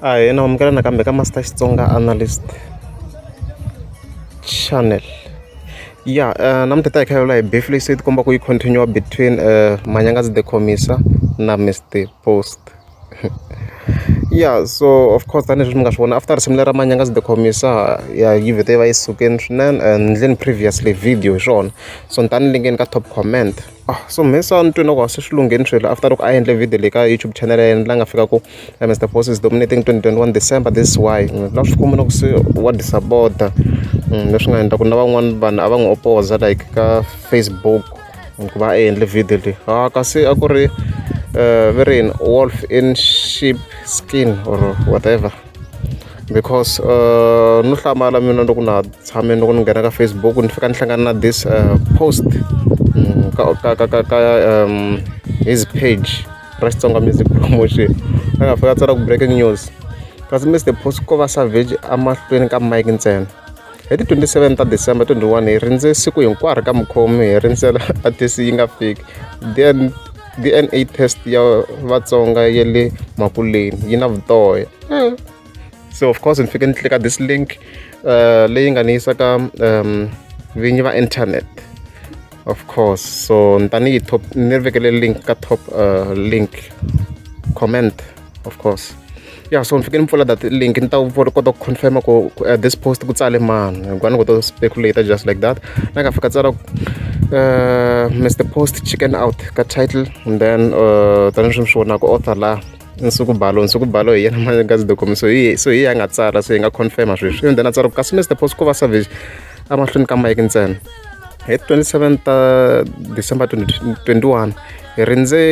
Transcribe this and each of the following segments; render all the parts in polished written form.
Yena amukela nakambe ka Master Xitsonga Analyst channel. Yeah, namuntlha hi kha hi beef leyi se ti komba ku yi continue between Manyangatsi the commissar na Mr Post. Yeah, so of course tanihileswi mi nga swi vona after risimu lera Manyangatsi the commissar ya yi vhete va yi sukeni swinene endleni previously video hi swona, so ni tani linkeni ka top comment. So mhisa ni twi na ku se swi lungheni swilo after loko a endle video leyi ka YouTube channel ya yena la nga fika ku Mr Post is dominating 2021 December, this is why la swi kuma na ku se wa disabota leswi nga endla ku na van'wana vanhu a va n'wi opposa like ka Facebook ku va a endle video leyi kasi a ku ri very in wolf in sheep skin or whatever, because no hlamala mina loko na tshame loko ni nghena ka Facebook ni fika ni hlangana na this post ka his page Xitsonga music promotion a nga fika tsala ku breaking news kasi Mr Post ko va savage amahlweni ka mic ntsena. Hi ti 27 ta December 21 hi rindze siku hinkwaro ka mukhomi hi rindzela artist yi nga fiki, then DNA test ya Vatsonga ya le makuleni yi na vutoya. So of course ni fike ni click this link leyi nga ni yisa ka vinyi va internet of course, so ni tani yi top ni vekele link ka top link comment of course. Yeah, so ni fike ni pfula that link ni ta kota ku confirm ku this post ku tsale mani ngwani ku to speculate just like that na nga fika tsala Mr Post chicken out ka title, and then tani swi swona ku author la nsuku balo hi yena Manyangatsi the commissar, so hi ya nga tsala so hi nga confirm sweswi, and then a tsala ku kasi Mr Post ko va savage amahlweni ka mic ntsena. Hi 27 ta December 2021 hi rindze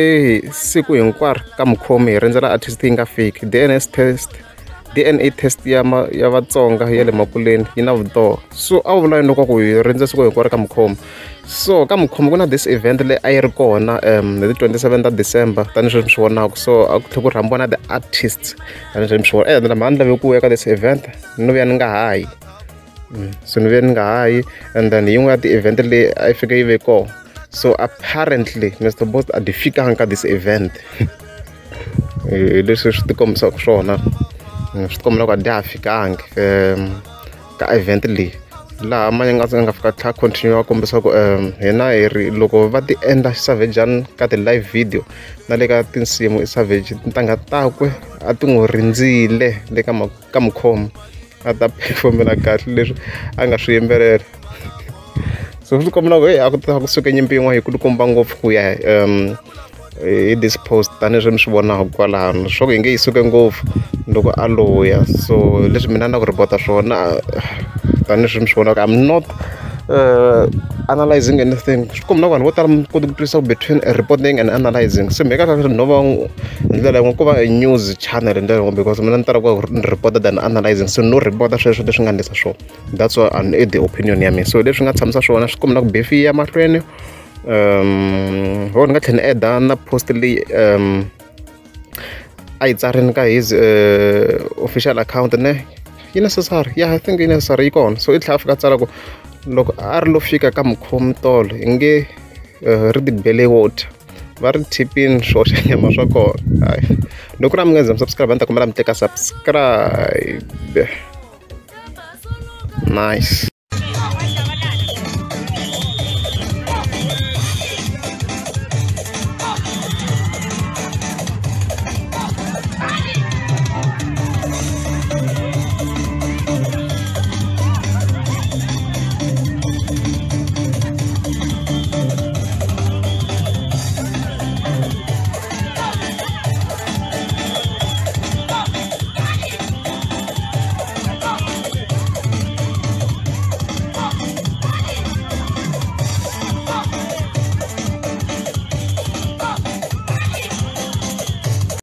siku hinkwaro ka mukhomi hi rindzela artist yi nga fiki, DNA test ya Vatsonga ya le makuleni yi na vutoho. So a wu vula loko ku hi rindze siku hinkwaro ka mukhomi, so ka mukhomi ku na this event leyi a yi ri kona hi 27 ta December tanihileswi mi swi vonaka, so a ku tlhela ku rhambiwa na the artists tanihileswi mi swi vona mhani lavi ku ya ka this event ni vuya ni nga hayi, so ni vuya ni nga hayi, and then yin'we ya ti-event leyi a yi fike yi ve kona, so apparently Mr Post a di fikanga ka this event. Leswi swi ti kombisaka swona swi ti kombela ku a di ha fikangi ka event leyi laha Manyangatsi a nga fika tlha continue a kombisa ku hina hi ri loko va ti endla savejani ka ti-live video na le ka tinsimu savage tintangha takwe a ti n'wi rindzile le ka mukhomi a ta performela kahle leswi a nga swi yimbelela. So swi kombela ku a ku ta ku suka nyimpi yin'wana yi kulukumba ngopfu ku ya hi this post tanihileswi mi swi vonaka kwalano swo ku hi nge yi suke ngopfu loko a loya, so leswi mina na ku ripota swona tanihileswi mi swi vonaka I'm not analyzing anything. Swi kombela ku vanhu vo tala mi koti ku twisa between reporting and analyzing, se mheka no va hi ndlela yin'we ku va a news channel hi ndlela yin'we because mina ni tala ku ni report than analyzing, so no report sweswo leswi nga ndlisa swona, that's why an the opinion ya mina. So leswi nga tshamisa swona swi kombela ku befi ya mahlweni ho ni nga tlhela ni eda na post leyi a yi tsarini ka his official account ne yi necessary, yeah I think yi necessary yi kona, so i tlhela a fika tsala ku loko a ri lo fika ka mukhomi tolo hi nge ri ti bele water va ri tipini swo xa nyama swa kona. Hayi loko na mi nga ze mi subscribe a ni ta kombela mi teka subscribe. Nice.